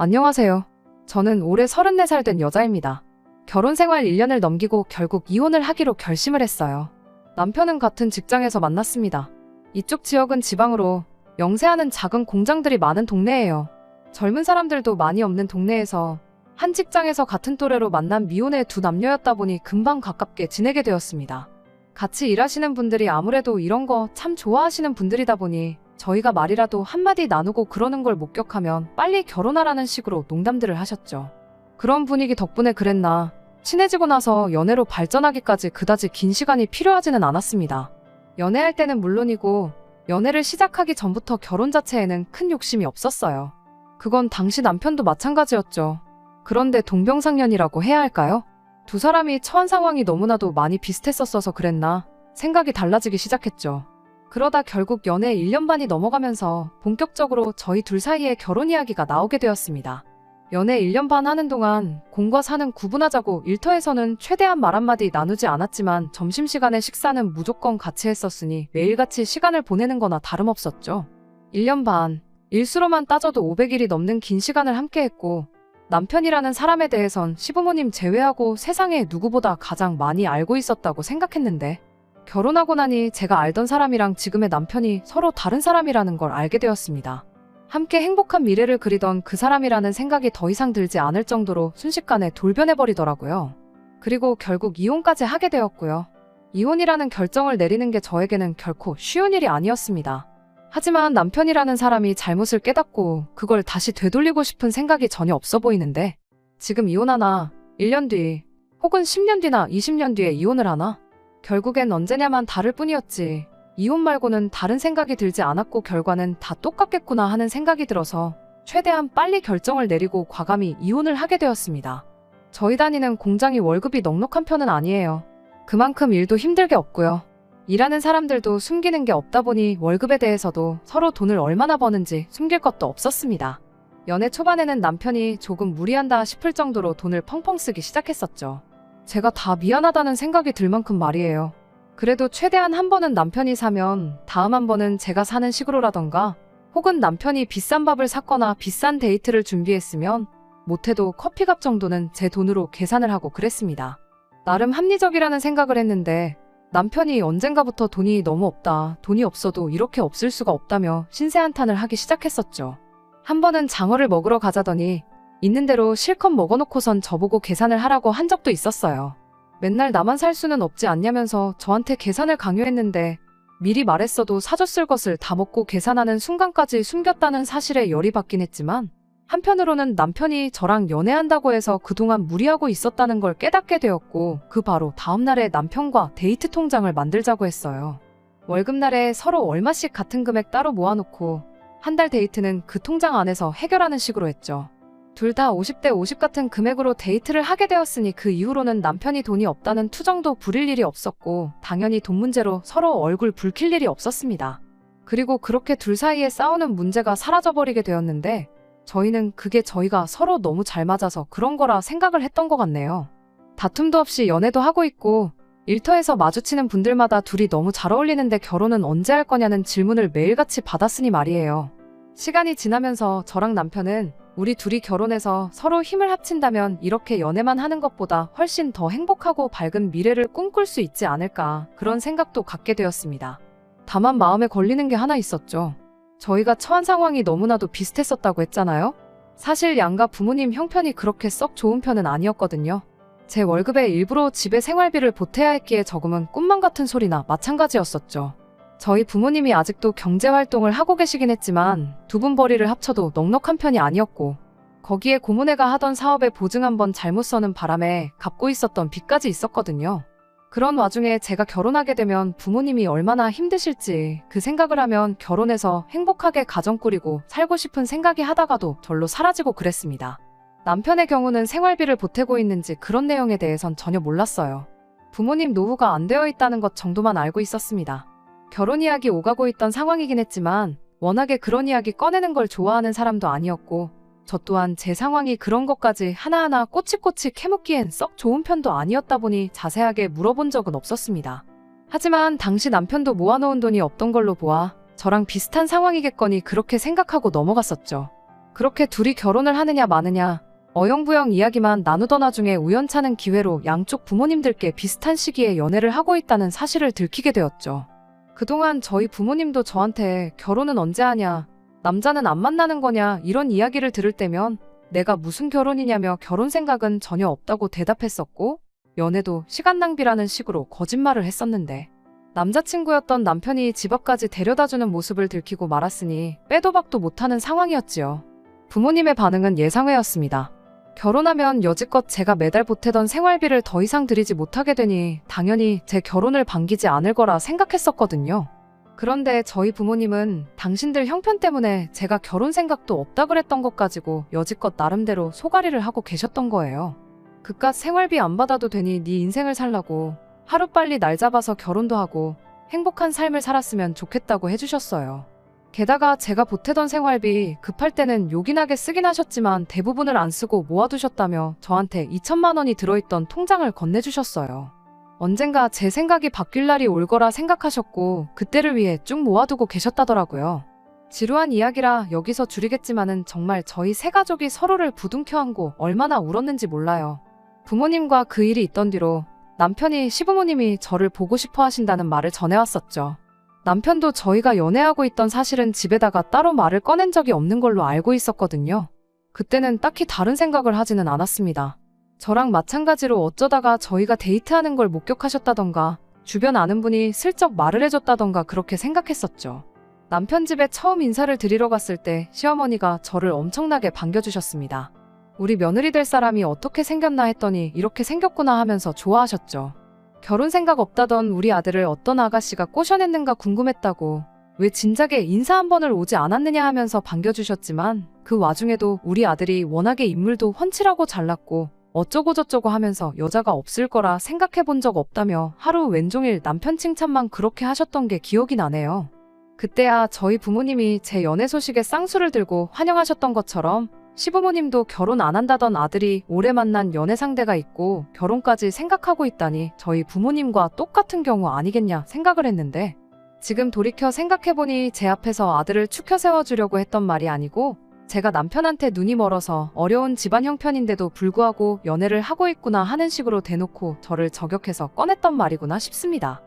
안녕하세요. 저는 올해 34살 된 여자입니다. 결혼 생활 1년을 넘기고 결국 이혼을 하기로 결심을 했어요. 남편은 같은 직장에서 만났습니다. 이쪽 지역은 지방으로 영세하는 작은 공장들이 많은 동네예요. 젊은 사람들도 많이 없는 동네에서 한 직장에서 같은 또래로 만난 미혼의 두 남녀였다 보니 금방 가깝게 지내게 되었습니다. 같이 일하시는 분들이 아무래도 이런 거 참 좋아하시는 분들이다 보니 저희가 말이라도 한마디 나누고 그러는 걸 목격하면 빨리 결혼하라는 식으로 농담들을 하셨죠. 그런 분위기 덕분에 그랬나 친해지고 나서 연애로 발전하기까지 그다지 긴 시간이 필요하지는 않았습니다. 연애할 때는 물론이고 연애를 시작하기 전부터 결혼 자체에는 큰 욕심이 없었어요. 그건 당시 남편도 마찬가지였죠. 그런데 동병상련이라고 해야 할까요? 두 사람이 처한 상황이 너무나도 많이 비슷했었어서 그랬나 생각이 달라지기 시작했죠. 그러다 결국 연애 1년 반이 넘어가면서 본격적으로 저희 둘 사이에 결혼 이야기가 나오게 되었습니다. 연애 1년 반 하는 동안 공과 사는 구분하자고 일터에서는 최대한 말 한마디 나누지 않았지만 점심시간에 식사는 무조건 같이 했었으니 매일같이 시간을 보내는 거나 다름없었죠. 1년 반, 일수로만 따져도 500일이 넘는 긴 시간을 함께 했고 남편이라는 사람에 대해선 시부모님 제외하고 세상에 누구보다 가장 많이 알고 있었다고 생각했는데 결혼하고 나니 제가 알던 사람이랑 지금의 남편이 서로 다른 사람이라는 걸 알게 되었습니다. 함께 행복한 미래를 그리던 그 사람이라는 생각이 더 이상 들지 않을 정도로 순식간에 돌변해버리더라고요. 그리고 결국 이혼까지 하게 되었고요. 이혼이라는 결정을 내리는 게 저에게는 결코 쉬운 일이 아니었습니다. 하지만 남편이라는 사람이 잘못을 깨닫고 그걸 다시 되돌리고 싶은 생각이 전혀 없어 보이는데 지금 이혼하나 1년 뒤 혹은 10년 뒤나 20년 뒤에 이혼을 하나? 결국엔 언제냐만 다를 뿐이었지. 이혼 말고는 다른 생각이 들지 않았고 결과는 다 똑같겠구나 하는 생각이 들어서 최대한 빨리 결정을 내리고 과감히 이혼을 하게 되었습니다. 저희 다니는 공장이 월급이 넉넉한 편은 아니에요. 그만큼 일도 힘들게 없고요. 일하는 사람들도 숨기는 게 없다 보니 월급에 대해서도 서로 돈을 얼마나 버는지 숨길 것도 없었습니다. 연애 초반에는 남편이 조금 무리한다 싶을 정도로 돈을 펑펑 쓰기 시작했었죠. 제가 다 미안하다는 생각이 들 만큼 말이에요. 그래도 최대한 한 번은 남편이 사면 다음 한 번은 제가 사는 식으로라던가 혹은 남편이 비싼 밥을 샀거나 비싼 데이트를 준비했으면 못해도 커피값 정도는 제 돈으로 계산을 하고 그랬습니다. 나름 합리적이라는 생각을 했는데 남편이 언젠가부터 돈이 너무 없다, 돈이 없어도 이렇게 없을 수가 없다며 신세한탄을 하기 시작했었죠. 한 번은 장어를 먹으러 가자더니 있는 대로 실컷 먹어놓고선 저보고 계산을 하라고 한 적도 있었어요. 맨날 나만 살 수는 없지 않냐면서 저한테 계산을 강요했는데 미리 말했어도 사줬을 것을 다 먹고 계산하는 순간까지 숨겼다는 사실에 열이 받긴 했지만 한편으로는 남편이 저랑 연애한다고 해서 그동안 무리하고 있었다는 걸 깨닫게 되었고 그 바로 다음날에 남편과 데이트 통장을 만들자고 했어요. 월급날에 서로 얼마씩 같은 금액 따로 모아놓고 한 달 데이트는 그 통장 안에서 해결하는 식으로 했죠. 둘 다 50대 50 같은 금액으로 데이트를 하게 되었으니 그 이후로는 남편이 돈이 없다는 투정도 부릴 일이 없었고 당연히 돈 문제로 서로 얼굴 붉힐 일이 없었습니다. 그리고 그렇게 둘 사이에 싸우는 문제가 사라져버리게 되었는데 저희는 그게 저희가 서로 너무 잘 맞아서 그런 거라 생각을 했던 것 같네요. 다툼도 없이 연애도 하고 있고 일터에서 마주치는 분들마다 둘이 너무 잘 어울리는데 결혼은 언제 할 거냐는 질문을 매일같이 받았으니 말이에요. 시간이 지나면서 저랑 남편은 우리 둘이 결혼해서 서로 힘을 합친다면 이렇게 연애만 하는 것보다 훨씬 더 행복하고 밝은 미래를 꿈꿀 수 있지 않을까 그런 생각도 갖게 되었습니다. 다만 마음에 걸리는 게 하나 있었죠. 저희가 처한 상황이 너무나도 비슷했었다고 했잖아요. 사실 양가 부모님 형편이 그렇게 썩 좋은 편은 아니었거든요. 제 월급의 일부로 집에 생활비를 보태야 했기에 저금은 꿈만 같은 소리나 마찬가지였었죠. 저희 부모님이 아직도 경제활동을 하고 계시긴 했지만 두 분 벌이를 합쳐도 넉넉한 편이 아니었고 거기에 고모네가 하던 사업에 보증 한번 잘못 서는 바람에 갚고 있었던 빚까지 있었거든요. 그런 와중에 제가 결혼하게 되면 부모님이 얼마나 힘드실지 그 생각을 하면 결혼해서 행복하게 가정 꾸리고 살고 싶은 생각이 하다가도 절로 사라지고 그랬습니다. 남편의 경우는 생활비를 보태고 있는지 그런 내용에 대해선 전혀 몰랐어요. 부모님 노후가 안 되어 있다는 것 정도만 알고 있었습니다. 결혼 이야기 오가고 있던 상황이긴 했지만 워낙에 그런 이야기 꺼내는 걸 좋아하는 사람도 아니었고 저 또한 제 상황이 그런 것까지 하나하나 꼬치꼬치 캐묻기엔 썩 좋은 편도 아니었다 보니 자세하게 물어본 적은 없었습니다. 하지만 당시 남편도 모아놓은 돈이 없던 걸로 보아 저랑 비슷한 상황이겠거니 그렇게 생각하고 넘어갔었죠. 그렇게 둘이 결혼을 하느냐 마느냐 어영부영 이야기만 나누던 와중에 우연찮은 기회로 양쪽 부모님들께 비슷한 시기에 연애를 하고 있다는 사실을 들키게 되었죠. 그동안 저희 부모님도 저한테 결혼은 언제 하냐, 남자는 안 만나는 거냐 이런 이야기를 들을 때면 내가 무슨 결혼이냐며 결혼 생각은 전혀 없다고 대답했었고 연애도 시간 낭비라는 식으로 거짓말을 했었는데 남자친구였던 남편이 집 앞까지 데려다주는 모습을 들키고 말았으니 빼도 박도 못하는 상황이었지요. 부모님의 반응은 예상외였습니다. 결혼하면 여지껏 제가 매달 보태던 생활비를 더 이상 드리지 못하게 되니 당연히 제 결혼을 반기지 않을 거라 생각했었거든요. 그런데 저희 부모님은 당신들 형편 때문에 제가 결혼 생각도 없다 그랬던 것 가지고 여지껏 나름대로 소가리를 하고 계셨던 거예요. 그깟 생활비 안 받아도 되니 네 인생을 살라고 하루빨리 날 잡아서 결혼도 하고 행복한 삶을 살았으면 좋겠다고 해주셨어요. 게다가 제가 보태던 생활비 급할 때는 요긴하게 쓰긴 하셨지만 대부분을 안 쓰고 모아두셨다며 저한테 2천만 원이 들어있던 통장을 건네주셨어요. 언젠가 제 생각이 바뀔 날이 올 거라 생각하셨고 그때를 위해 쭉 모아두고 계셨다더라고요. 지루한 이야기라 여기서 줄이겠지만은 정말 저희 세 가족이 서로를 부둥켜 안고 얼마나 울었는지 몰라요. 부모님과 그 일이 있던 뒤로 남편이 시부모님이 저를 보고 싶어 하신다는 말을 전해왔었죠. 남편도 저희가 연애하고 있던 사실은 집에다가 따로 말을 꺼낸 적이 없는 걸로 알고 있었거든요. 그때는 딱히 다른 생각을 하지는 않았습니다. 저랑 마찬가지로 어쩌다가 저희가 데이트하는 걸 목격하셨다던가 주변 아는 분이 슬쩍 말을 해줬다던가 그렇게 생각했었죠. 남편 집에 처음 인사를 드리러 갔을 때 시어머니가 저를 엄청나게 반겨주셨습니다. 우리 며느리 될 사람이 어떻게 생겼나 했더니 이렇게 생겼구나 하면서 좋아하셨죠. 결혼 생각 없다던 우리 아들을 어떤 아가씨가 꼬셔냈는가 궁금했다고 왜 진작에 인사 한 번을 오지 않았느냐 하면서 반겨주셨지만 그 와중에도 우리 아들이 워낙에 인물도 훤칠하고 잘났고 어쩌고저쩌고 하면서 여자가 없을 거라 생각해 본 적 없다며 하루 왼종일 남편 칭찬만 그렇게 하셨던 게 기억이 나네요. 그때야 저희 부모님이 제 연애 소식에 쌍수를 들고 환영하셨던 것처럼 시부모님도 결혼 안 한다던 아들이 올해 만난 연애 상대가 있고 결혼까지 생각하고 있다니 저희 부모님과 똑같은 경우 아니겠냐 생각을 했는데 지금 돌이켜 생각해보니 제 앞에서 아들을 추켜 세워주려고 했던 말이 아니고 제가 남편한테 눈이 멀어서 어려운 집안 형편인데도 불구하고 연애를 하고 있구나 하는 식으로 대놓고 저를 저격해서 꺼냈던 말이구나 싶습니다.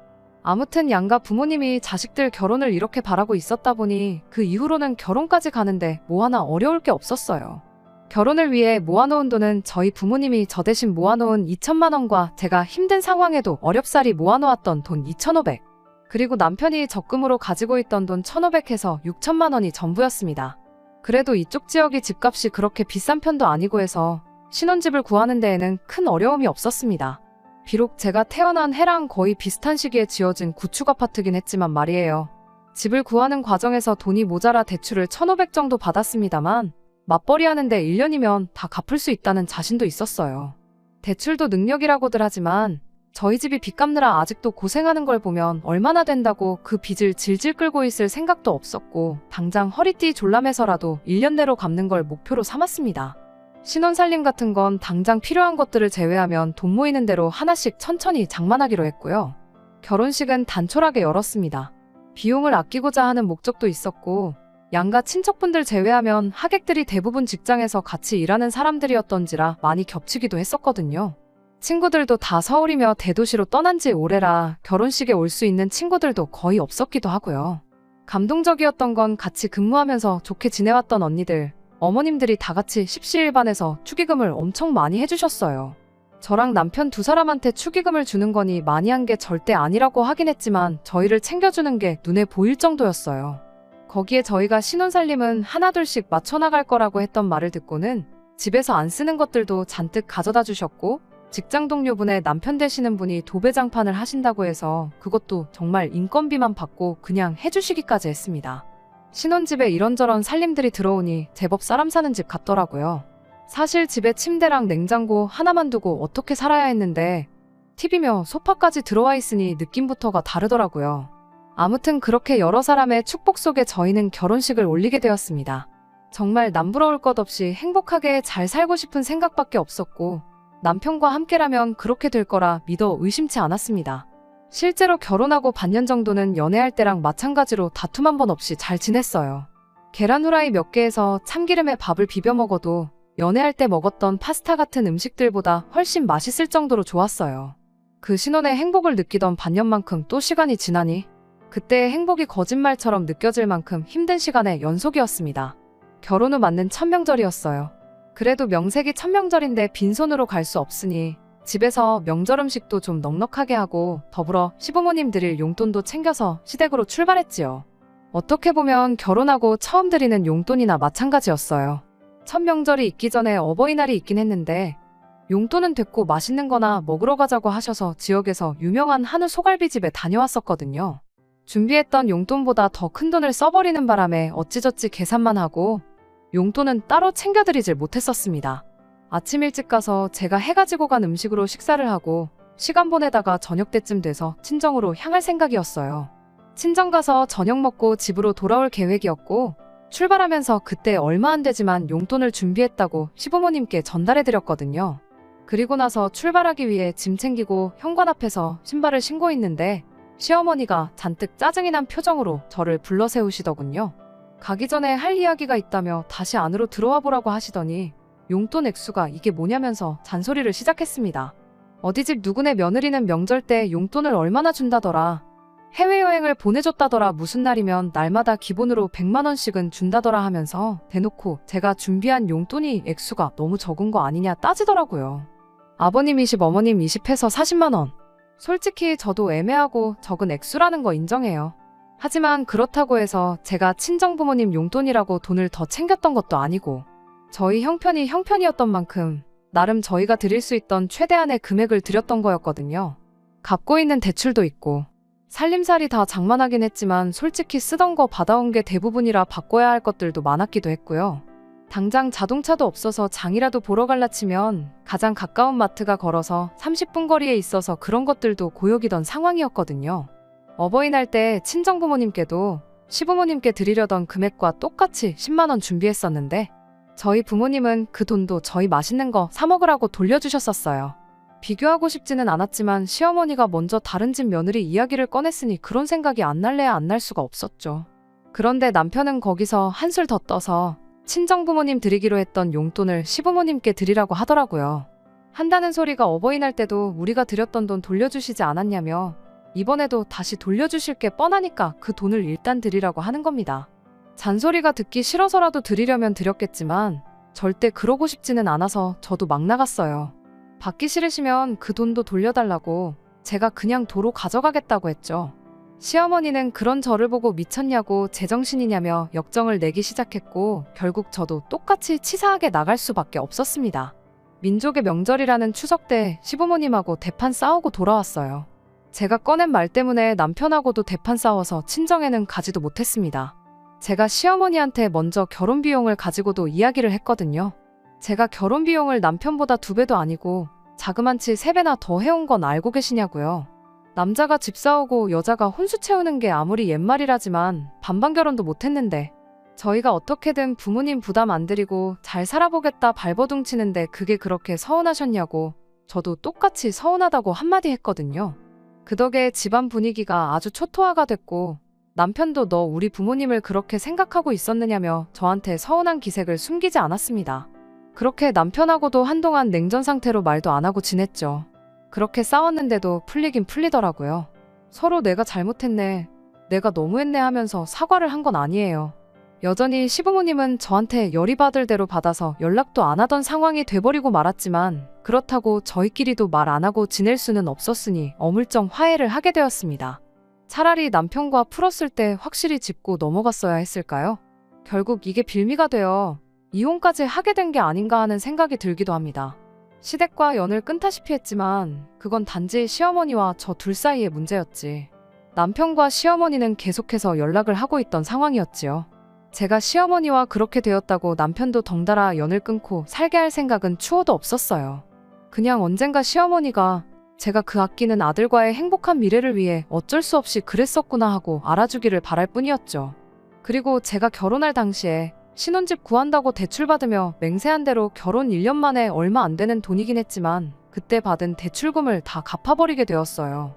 아무튼 양가 부모님이 자식들 결혼을 이렇게 바라고 있었다 보니 그 이후로는 결혼까지 가는데 뭐 하나 어려울 게 없었어요. 결혼을 위해 모아놓은 돈은 저희 부모님이 저 대신 모아놓은 2천만 원과 제가 힘든 상황에도 어렵사리 모아놓았던 돈 2,500 그리고 남편이 적금으로 가지고 있던 돈 1,500 해서 6천만 원이 전부였습니다. 그래도 이쪽 지역이 집값이 그렇게 비싼 편도 아니고 해서 신혼집을 구하는 데에는 큰 어려움이 없었습니다. 비록 제가 태어난 해랑 거의 비슷한 시기에 지어진 구축 아파트긴 했지만 말이에요. 집을 구하는 과정에서 돈이 모자라 대출을 1,500 정도 받았습니다만 맞벌이 하는데 1년이면 다 갚을 수 있다는 자신도 있었어요. 대출도 능력이라고들 하지만 저희 집이 빚 갚느라 아직도 고생하는 걸 보면 얼마나 된다고 그 빚을 질질 끌고 있을 생각도 없었고 당장 허리띠 졸라매서라도 1년 내로 갚는 걸 목표로 삼았습니다. 신혼살림 같은 건 당장 필요한 것들을 제외하면 돈 모이는 대로 하나씩 천천히 장만하기로 했고요. 결혼식은 단촐하게 열었습니다. 비용을 아끼고자 하는 목적도 있었고 양가 친척분들 제외하면 하객들이 대부분 직장에서 같이 일하는 사람들이었던지라 많이 겹치기도 했었거든요. 친구들도 다 서울이며 대도시로 떠난 지 오래라 결혼식에 올 수 있는 친구들도 거의 없었기도 하고요. 감동적이었던 건 같이 근무하면서 좋게 지내왔던 언니들, 어머님들이 다 같이 십시일반해서 축의금을 엄청 많이 해주셨어요. 저랑 남편 두 사람한테 축의금을 주는 거니 많이 한 게 절대 아니라고 하긴 했지만 저희를 챙겨주는 게 눈에 보일 정도였어요. 거기에 저희가 신혼살림은 하나둘씩 맞춰나갈 거라고 했던 말을 듣고는 집에서 안 쓰는 것들도 잔뜩 가져다 주셨고 직장 동료분의 남편 되시는 분이 도배장판을 하신다고 해서 그것도 정말 인건비만 받고 그냥 해주시기까지 했습니다. 신혼집에 이런저런 살림들이 들어오니 제법 사람 사는 집 같더라고요. 사실 집에 침대랑 냉장고 하나만 두고 어떻게 살아야 했는데 TV며 소파까지 들어와 있으니 느낌부터가 다르더라고요. 아무튼 그렇게 여러 사람의 축복 속에 저희는 결혼식을 올리게 되었습니다. 정말 남부러울 것 없이 행복하게 잘 살고 싶은 생각밖에 없었고 남편과 함께라면 그렇게 될 거라 믿어 의심치 않았습니다. 실제로 결혼하고 반년 정도는 연애할 때랑 마찬가지로 다툼 한 번 없이 잘 지냈어요. 계란 후라이 몇 개에서 참기름에 밥을 비벼 먹어도 연애할 때 먹었던 파스타 같은 음식들보다 훨씬 맛있을 정도로 좋았어요. 그 신혼의 행복을 느끼던 반년만큼 또 시간이 지나니 그때의 행복이 거짓말처럼 느껴질 만큼 힘든 시간의 연속이었습니다. 결혼 후 맞는 첫 명절이었어요. 그래도 명색이 첫 명절인데 빈손으로 갈 수 없으니 집에서 명절 음식도 좀 넉넉하게 하고 더불어 시부모님 드릴 용돈도 챙겨서 시댁으로 출발했지요. 어떻게 보면 결혼하고 처음 드리는 용돈이나 마찬가지였어요. 첫 명절이 있기 전에 어버이날이 있긴 했는데 용돈은 됐고 맛있는 거나 먹으러 가자고 하셔서 지역에서 유명한 한우 소갈비집에 다녀왔었거든요. 준비했던 용돈보다 더 큰 돈을 써버리는 바람에 어찌저찌 계산만 하고 용돈은 따로 챙겨드리질 못했었습니다. 아침 일찍 가서 제가 해가지고 간 음식으로 식사를 하고 시간 보내다가 저녁 때쯤 돼서 친정으로 향할 생각이었어요. 친정 가서 저녁 먹고 집으로 돌아올 계획이었고 출발하면서 그때 얼마 안 되지만 용돈을 준비했다고 시부모님께 전달해드렸거든요. 그리고 나서 출발하기 위해 짐 챙기고 현관 앞에서 신발을 신고 있는데 시어머니가 잔뜩 짜증이 난 표정으로 저를 불러 세우시더군요. 가기 전에 할 이야기가 있다며 다시 안으로 들어와 보라고 하시더니 용돈 액수가 이게 뭐냐면서 잔소리를 시작했습니다. 어디 집 누구네 며느리는 명절 때 용돈을 얼마나 준다더라. 해외여행을 보내줬다더라. 무슨 날이면 날마다 기본으로 100만 원씩은 준다더라 하면서 대놓고 제가 준비한 용돈이 액수가 너무 적은 거 아니냐 따지더라고요. 아버님 20, 어머님 20 해서 40만 원. 솔직히 저도 애매하고 적은 액수라는 거 인정해요. 하지만 그렇다고 해서 제가 친정부모님 용돈이라고 돈을 더 챙겼던 것도 아니고 저희 형편이 형편이었던 만큼 나름 저희가 드릴 수 있던 최대한의 금액을 드렸던 거였거든요. 갚고 있는 대출도 있고 살림살이 다 장만하긴 했지만 솔직히 쓰던 거 받아온 게 대부분이라 바꿔야 할 것들도 많았기도 했고요. 당장 자동차도 없어서 장이라도 보러 갈라 치면 가장 가까운 마트가 걸어서 30분 거리에 있어서 그런 것들도 고역이던 상황이었거든요. 어버이날 때 친정부모님께도 시부모님께 드리려던 금액과 똑같이 10만 원 준비했었는데 저희 부모님은 그 돈도 저희 맛있는 거 사 먹으라고 돌려주셨었어요. 비교하고 싶지는 않았지만 시어머니가 먼저 다른 집 며느리 이야기를 꺼냈으니 그런 생각이 안 날래야 안 날 수가 없었죠. 그런데 남편은 거기서 한술 더 떠서 친정부모님 드리기로 했던 용돈을 시부모님께 드리라고 하더라고요. 한다는 소리가 어버이날 때도 우리가 드렸던 돈 돌려주시지 않았냐며 이번에도 다시 돌려주실 게 뻔하니까 그 돈을 일단 드리라고 하는 겁니다. 잔소리가 듣기 싫어서라도 드리려면 드렸겠지만 절대 그러고 싶지는 않아서 저도 막 나갔어요. 받기 싫으시면 그 돈도 돌려달라고 제가 그냥 도로 가져가겠다고 했죠. 시어머니는 그런 저를 보고 미쳤냐고 제정신이냐며 역정을 내기 시작했고 결국 저도 똑같이 치사하게 나갈 수밖에 없었습니다. 민족의 명절이라는 추석 때 시부모님하고 대판 싸우고 돌아왔어요. 제가 꺼낸 말 때문에 남편하고도 대판 싸워서 친정에는 가지도 못했습니다. 제가 시어머니한테 먼저 결혼 비용을 가지고도 이야기를 했거든요. 제가 결혼 비용을 남편보다 2배도 아니고 자그만치 3배나 더 해온 건 알고 계시냐고요. 남자가 집 사오고 여자가 혼수 채우는 게 아무리 옛말이라지만 반반 결혼도 못했는데 저희가 어떻게든 부모님 부담 안 드리고 잘 살아보겠다 발버둥치는데 그게 그렇게 서운하셨냐고 저도 똑같이 서운하다고 한마디 했거든요. 그 덕에 집안 분위기가 아주 초토화가 됐고 남편도 너 우리 부모님을 그렇게 생각하고 있었느냐며 저한테 서운한 기색을 숨기지 않았습니다. 그렇게 남편하고도 한동안 냉전 상태로 말도 안 하고 지냈죠. 그렇게 싸웠는데도 풀리긴 풀리더라고요. 서로 내가 잘못했네, 내가 너무했네 하면서 사과를 한 건 아니에요. 여전히 시부모님은 저한테 열이 받을 대로 받아서 연락도 안 하던 상황이 돼버리고 말았지만 그렇다고 저희끼리도 말 안 하고 지낼 수는 없었으니 어물쩡 화해를 하게 되었습니다. 차라리 남편과 풀었을 때 확실히 짚고 넘어갔어야 했을까요? 결국 이게 빌미가 되어 이혼까지 하게 된 게 아닌가 하는 생각이 들기도 합니다. 시댁과 연을 끊다시피 했지만 그건 단지 시어머니와 저 둘 사이의 문제였지. 남편과 시어머니는 계속해서 연락을 하고 있던 상황이었지요. 제가 시어머니와 그렇게 되었다고 남편도 덩달아 연을 끊고 살게 할 생각은 추호도 없었어요. 그냥 언젠가 시어머니가 제가 그 아끼는 아들과의 행복한 미래를 위해 어쩔 수 없이 그랬었구나 하고 알아주기를 바랄 뿐이었죠. 그리고 제가 결혼할 당시에 신혼집 구한다고 대출받으며 맹세한 대로 결혼 1년 만에 얼마 안 되는 돈이긴 했지만 그때 받은 대출금을 다 갚아버리게 되었어요.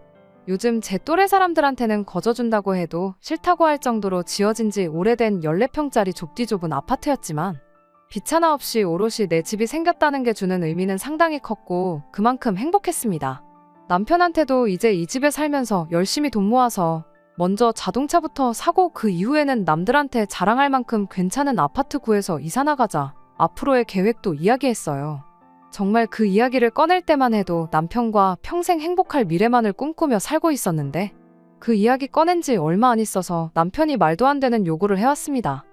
요즘 제 또래 사람들한테는 거저준다고 해도 싫다고 할 정도로 지어진 지 오래된 14평짜리 좁디 좁은 아파트였지만 빚 하나 없이 오롯이 내 집이 생겼다는 게 주는 의미는 상당히 컸고 그만큼 행복했습니다. 남편한테도 이제 이 집에 살면서 열심히 돈 모아서 먼저 자동차부터 사고 그 이후에는 남들한테 자랑할 만큼 괜찮은 아파트 구해서 이사 나가자 앞으로의 계획도 이야기했어요. 정말 그 이야기를 꺼낼 때만 해도 남편과 평생 행복할 미래만을 꿈꾸며 살고 있었는데 그 이야기 꺼낸 지 얼마 안 있어서 남편이 말도 안 되는 요구를 해왔습니다.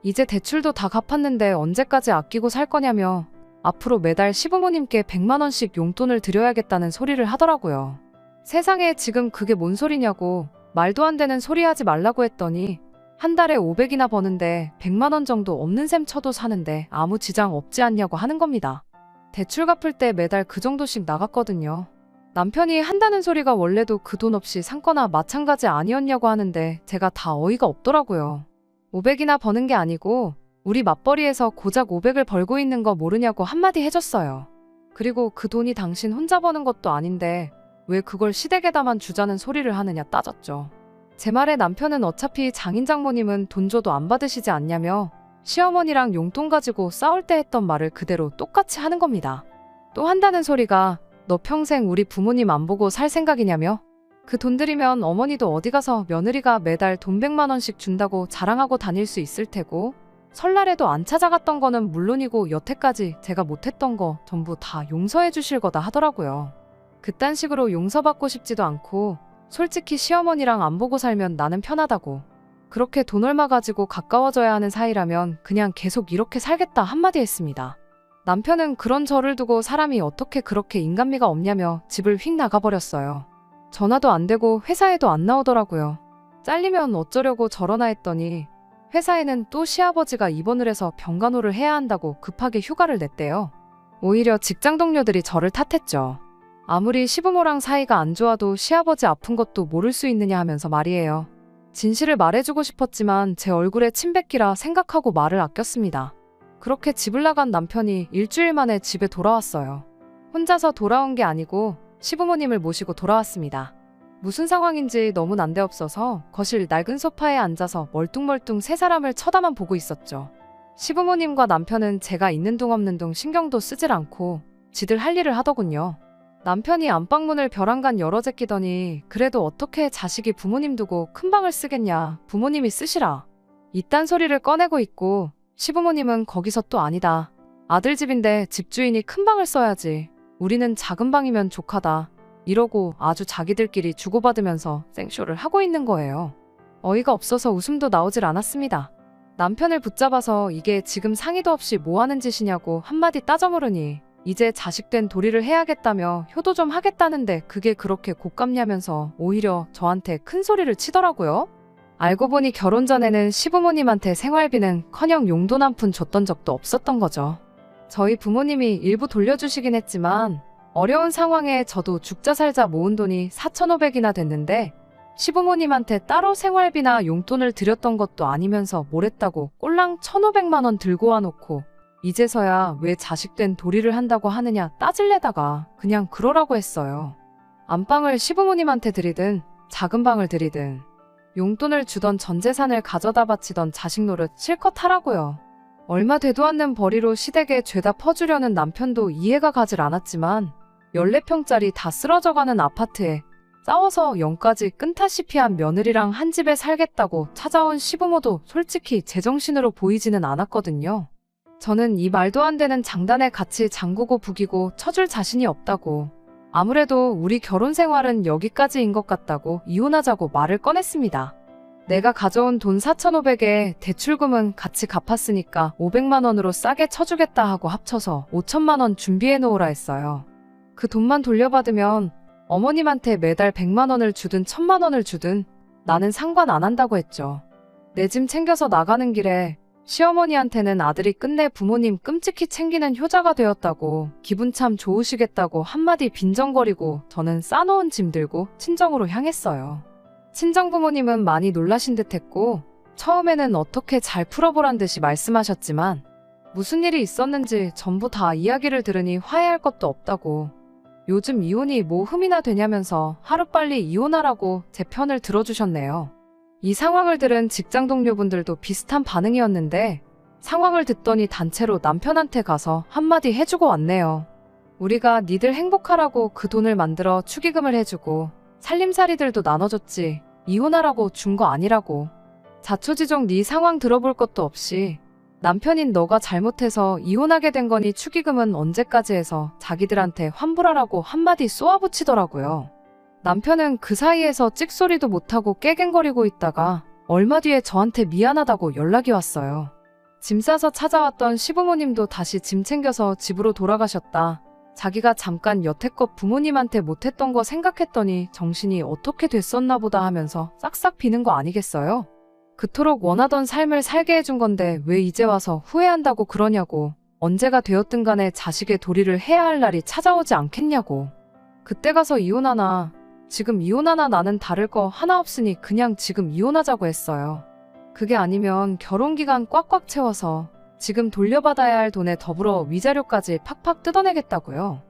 이제 대출도 다 갚았는데 언제까지 아끼고 살 거냐며 앞으로 매달 시부모님께 100만 원씩 용돈을 드려야겠다는 소리를 하더라고요. 세상에 지금 그게 뭔 소리냐고 말도 안 되는 소리 하지 말라고 했더니 한 달에 500이나 버는데 100만 원 정도 없는 셈 쳐도 사는데 아무 지장 없지 않냐고 하는 겁니다. 대출 갚을 때 매달 그 정도씩 나갔거든요. 남편이 한다는 소리가 원래도 그 돈 없이 산 거나 마찬가지 아니었냐고 하는데 제가 다 어이가 없더라고요. 500이나 버는 게 아니고 우리 맞벌이에서 고작 500을 벌고 있는 거 모르냐고 한마디 해줬어요. 그리고 그 돈이 당신 혼자 버는 것도 아닌데 왜 그걸 시댁에다만 주자는 소리를 하느냐 따졌죠. 제 말에 남편은 어차피 장인 장모님은 돈 줘도 안 받으시지 않냐며 시어머니랑 용돈 가지고 싸울 때 했던 말을 그대로 똑같이 하는 겁니다. 또 한다는 소리가 너 평생 우리 부모님 안 보고 살 생각이냐며 그 돈 들이면 어머니도 어디 가서 며느리가 매달 돈 100만 원씩 준다고 자랑하고 다닐 수 있을 테고 설날에도 안 찾아갔던 거는 물론이고 여태까지 제가 못했던 거 전부 다 용서해 주실 거다 하더라고요. 그딴 식으로 용서받고 싶지도 않고 솔직히 시어머니랑 안 보고 살면 나는 편하다고 그렇게 돈 얼마 가지고 가까워져야 하는 사이라면 그냥 계속 이렇게 살겠다 한마디 했습니다. 남편은 그런 저를 두고 사람이 어떻게 그렇게 인간미가 없냐며 집을 휙 나가버렸어요. 전화도 안 되고 회사에도 안 나오더라고요. 잘리면 어쩌려고 저러나 했더니 회사에는 또 시아버지가 입원을 해서 병간호를 해야 한다고 급하게 휴가를 냈대요. 오히려 직장 동료들이 저를 탓했죠. 아무리 시부모랑 사이가 안 좋아도 시아버지 아픈 것도 모를 수 있느냐 하면서 말이에요. 진실을 말해주고 싶었지만 제 얼굴에 침 뱉기라 생각하고 말을 아꼈습니다. 그렇게 집을 나간 남편이 일주일 만에 집에 돌아왔어요. 혼자서 돌아온 게 아니고 시부모님을 모시고 돌아왔습니다. 무슨 상황인지 너무 난데없어서 거실 낡은 소파에 앉아서 멀뚱멀뚱 세 사람을 쳐다만 보고 있었죠. 시부모님과 남편은 제가 있는 둥 없는 둥 신경도 쓰질 않고 지들 할 일을 하더군요. 남편이 안방문을 벼랑간 열어 제끼더니 그래도 어떻게 자식이 부모님 두고 큰 방을 쓰겠냐 부모님이 쓰시라 이딴 소리를 꺼내고 있고 시부모님은 거기서 또 아니다. 아들 집인데 집주인이 큰 방을 써야지. 우리는 작은 방이면 족하다. 이러고 아주 자기들끼리 주고받으면서 생쇼를 하고 있는 거예요. 어이가 없어서 웃음도 나오질 않았습니다. 남편을 붙잡아서 이게 지금 상의도 없이 뭐 하는 짓이냐고 한마디 따져 물으니 이제 자식된 도리를 해야겠다며 효도 좀 하겠다는데 그게 그렇게 곶감냐면서 오히려 저한테 큰 소리를 치더라고요. 알고 보니 결혼 전에는 시부모님한테 생활비는커녕 용돈 한 푼 줬던 적도 없었던 거죠. 저희 부모님이 일부 돌려주시긴 했지만 어려운 상황에 저도 죽자 살자 모은 돈이 4,500이나 됐는데 시부모님한테 따로 생활비나 용돈을 드렸던 것도 아니면서 뭘 했다고 꼴랑 1,500만 원 들고 와놓고 이제서야 왜 자식된 도리를 한다고 하느냐 따질래다가 그냥 그러라고 했어요. 안방을 시부모님한테 드리든 작은 방을 드리든 용돈을 주던 전 재산을 가져다 바치던 자식 노릇 실컷 하라고요. 얼마 되도 않는 벌이로 시댁에 죄다 퍼주려는 남편도 이해가 가질 않았지만 14평짜리 다 쓰러져가는 아파트에 싸워서 영까지 끈타시피 한 며느리랑 한 집에 살겠다고 찾아온 시부모도 솔직히 제정신으로 보이지는 않았거든요. 저는 이 말도 안 되는 장단에 같이 장구고 부기고 쳐줄 자신이 없다고 아무래도 우리 결혼 생활은 여기까지인 것 같다고 이혼하자고 말을 꺼냈습니다. 내가 가져온 돈 4,500에 대출금은 같이 갚았으니까 500만 원으로 싸게 쳐주겠다 하고 합쳐서 5천만 원 준비해 놓으라 했어요. 그 돈만 돌려받으면 어머님한테 매달 100만 원을 주든 1,000만 원을 주든 나는 상관 안 한다고 했죠. 내 짐 챙겨서 나가는 길에 시어머니한테는 아들이 끝내 부모님 끔찍히 챙기는 효자가 되었다고 기분 참 좋으시겠다고 한마디 빈정거리고 저는 싸놓은 짐 들고 친정으로 향했어요. 친정부모님은 많이 놀라신 듯 했고 처음에는 어떻게 잘 풀어보란 듯이 말씀하셨지만 무슨 일이 있었는지 전부 다 이야기를 들으니 화해할 것도 없다고 요즘 이혼이 뭐 흠이나 되냐면서 하루빨리 이혼하라고 제 편을 들어주셨네요. 이 상황을 들은 직장 동료분들도 비슷한 반응이었는데 상황을 듣더니 단체로 남편한테 가서 한마디 해주고 왔네요. 우리가 니들 행복하라고 그 돈을 만들어 축의금을 해주고 살림살이들도 나눠줬지 이혼하라고 준 거 아니라고. 자초지종 네 상황 들어볼 것도 없이 남편인 너가 잘못해서 이혼하게 된 거니 축의금은 언제까지 해서 자기들한테 환불하라고 한마디 쏘아붙이더라고요. 남편은 그 사이에서 찍소리도 못하고 깨갱거리고 있다가 얼마 뒤에 저한테 미안하다고 연락이 왔어요. 짐 싸서 찾아왔던 시부모님도 다시 짐 챙겨서 집으로 돌아가셨다. 자기가 잠깐 여태껏 부모님한테 못했던 거 생각했더니 정신이 어떻게 됐었나 보다 하면서 싹싹 비는 거 아니겠어요? 그토록 원하던 삶을 살게 해준 건데 왜 이제 와서 후회한다고 그러냐고. 언제가 되었든 간에 자식의 도리를 해야 할 날이 찾아오지 않겠냐고. 그때 가서 이혼하나 지금 이혼하나 나는 다를 거 하나 없으니 그냥 지금 이혼하자고 했어요. 그게 아니면 결혼기간 꽉꽉 채워서 지금 돌려받아야 할 돈에 더불어 위자료까지 팍팍 뜯어내겠다고요.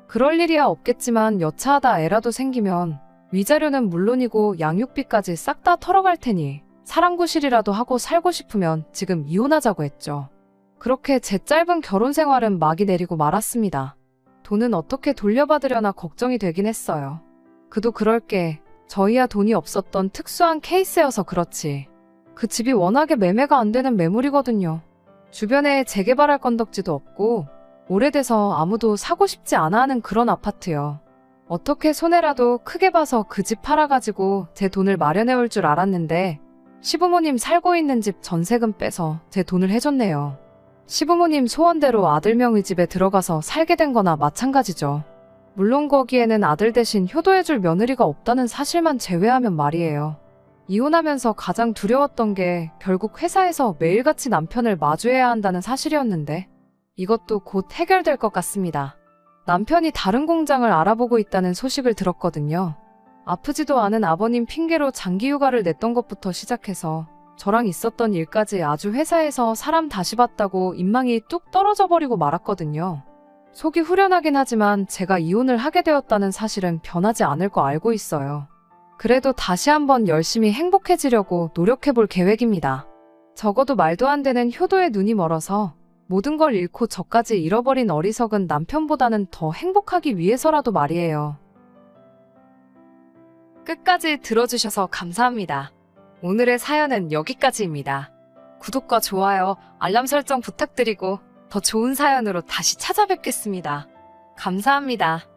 그럴 일이야 없겠지만 여차하다 애라도 생기면 위자료는 물론이고 양육비까지 싹 다 털어갈 테니 사랑구실이라도 하고 살고 싶으면 지금 이혼하자고 했죠. 그렇게 제 짧은 결혼 생활은 막이 내리고 말았습니다. 돈은 어떻게 돌려받으려나 걱정이 되긴 했어요. 그도 그럴 게 저희야 돈이 없었던 특수한 케이스여서 그렇지. 그 집이 워낙에 매매가 안 되는 매물이거든요. 주변에 재개발할 건덕지도 없고 오래돼서 아무도 사고 싶지 않아 하는 그런 아파트요. 어떻게 손해라도 크게 봐서 그 집 팔아가지고 제 돈을 마련해올 줄 알았는데 시부모님 살고 있는 집 전세금 빼서 제 돈을 해줬네요. 시부모님 소원대로 아들 명의 집에 들어가서 살게 된 거나 마찬가지죠. 물론 거기에는 아들 대신 효도해줄 며느리가 없다는 사실만 제외하면 말이에요. 이혼하면서 가장 두려웠던 게 결국 회사에서 매일같이 남편을 마주해야 한다는 사실이었는데 이것도 곧 해결될 것 같습니다. 남편이 다른 공장을 알아보고 있다는 소식을 들었거든요. 아프지도 않은 아버님 핑계로 장기휴가를 냈던 것부터 시작해서 저랑 있었던 일까지 아주 회사에서 사람 다시 봤다고 인망이 뚝 떨어져 버리고 말았거든요. 속이 후련하긴 하지만 제가 이혼을 하게 되었다는 사실은 변하지 않을 거 알고 있어요. 그래도 다시 한번 열심히 행복해지려고 노력해볼 계획입니다. 적어도 말도 안 되는 효도에 눈이 멀어서 모든 걸 잃고 저까지 잃어버린 어리석은 남편보다는 더 행복하기 위해서라도 말이에요. 끝까지 들어주셔서 감사합니다. 오늘의 사연은 여기까지입니다. 구독과 좋아요, 알람 설정 부탁드리고 더 좋은 사연으로 다시 찾아뵙겠습니다. 감사합니다.